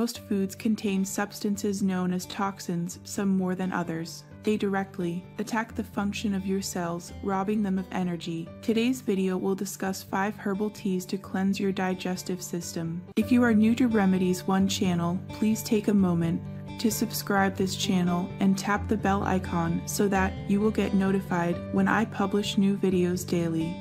Most foods contain substances known as toxins, some more than others. They directly attack the function of your cells, robbing them of energy. Today's video will discuss 5 herbal teas to cleanse your digestive system. If you are new to Remedies 1 channel, please take a moment to subscribe this channel and tap the bell icon so that you will get notified when I publish new videos daily.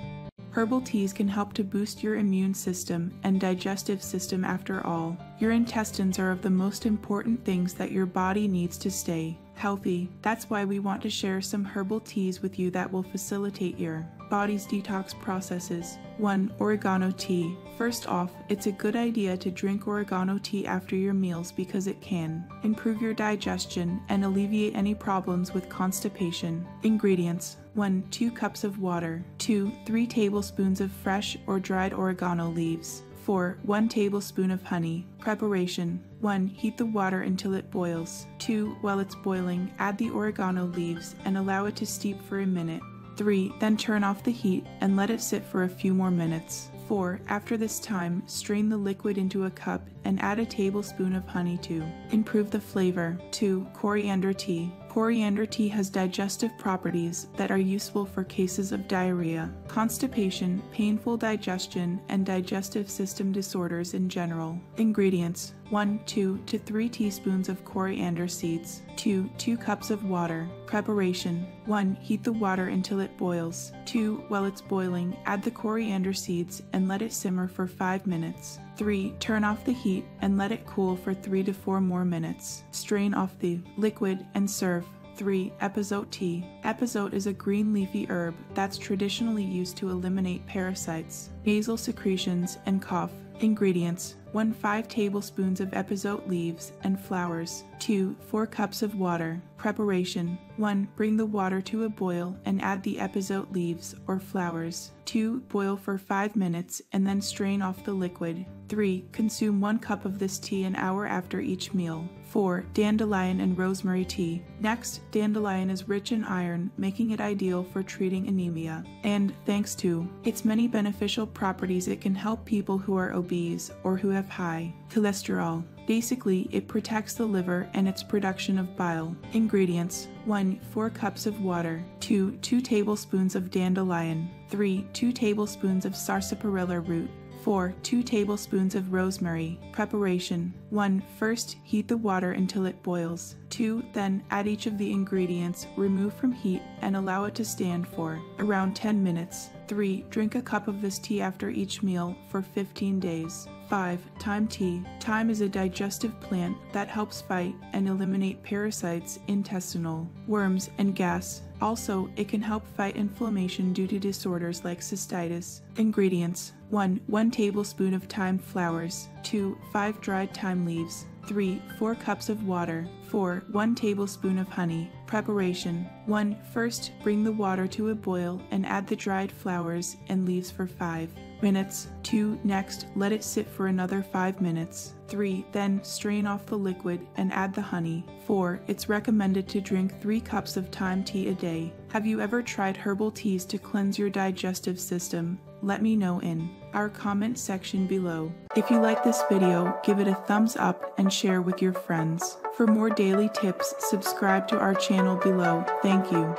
Herbal teas can help to boost your immune system and digestive system. After all, your intestines are of the most important things that your body needs to stay healthy. That's why we want to share some herbal teas with you that will facilitate your body's detox processes. 1. Oregano tea. First off, it's a good idea to drink oregano tea after your meals because it can improve your digestion and alleviate any problems with constipation. Ingredients: 1. 2 cups of water. 2. 3 tablespoons of fresh or dried oregano leaves. 4. 1 tablespoon of honey. Preparation: 1. Heat the water until it boils. 2. While it's boiling, add the oregano leaves and allow it to steep for a minute. 3. Then turn off the heat and let it sit for a few more minutes. 4. After this time, strain the liquid into a cup and add a tablespoon of honey to improve the flavor. 2. Coriander tea. Coriander tea has digestive properties that are useful for cases of diarrhea, constipation, painful digestion, and digestive system disorders in general. Ingredients: 1. 2 to 3 teaspoons of coriander seeds. 2. 2 cups of water. Preparation: 1. Heat the water until it boils. 2. While it's boiling, add the coriander seeds and let it simmer for 5 minutes. 3. Turn off the heat and let it cool for 3 to 4 more minutes. Strain off the liquid and serve. 3. Epazote tea. Epazote is a green leafy herb that's traditionally used to eliminate parasites, nasal secretions, and cough. Ingredients: 1. 5 tablespoons of epazote leaves and flowers. 2. 4 cups of water. Preparation: 1. Bring the water to a boil and add the epazote leaves or flowers. 2. Boil for 5 minutes and then strain off the liquid. 3. Consume 1 cup of this tea an hour after each meal. 4. Dandelion and rosemary tea. Next, dandelion is rich in iron, making it ideal for treating anemia. And thanks to its many beneficial properties, it can help people who are obese or who have high cholesterol. Basically, it protects the liver and its production of bile. Ingredients: 1. 4 cups of water. 2. 2 tablespoons of dandelion. 3. 2 tablespoons of sarsaparilla root. 4. 2 tablespoons of rosemary. Preparation: 1. First, heat the water until it boils. 2. Then add each of the ingredients, remove from heat, and allow it to stand for around 10 minutes. 3. Drink a cup of this tea after each meal for 15 days. 5. Thyme tea. Thyme is a digestive plant that helps fight and eliminate parasites, intestinal worms, and gas. Also, it can help fight inflammation due to disorders like cystitis. Ingredients: 1. 1 tablespoon of thyme flowers. 2. 5 dried thyme leaves. 3. 4 cups of water. 4. 1 tablespoon of honey. Preparation: 1. First, bring the water to a boil and add the dried flowers and leaves for 5 minutes. 2. Next, let it sit for another 5 minutes. 3. Then strain off the liquid and add the honey. 4. It's recommended to drink 3 cups of thyme tea a day. Have you ever tried herbal teas to cleanse your digestive system? Let me know in our comment section below. If you like this video, give it a thumbs up and share with your friends. For more daily tips, subscribe to our channel below. Thank you.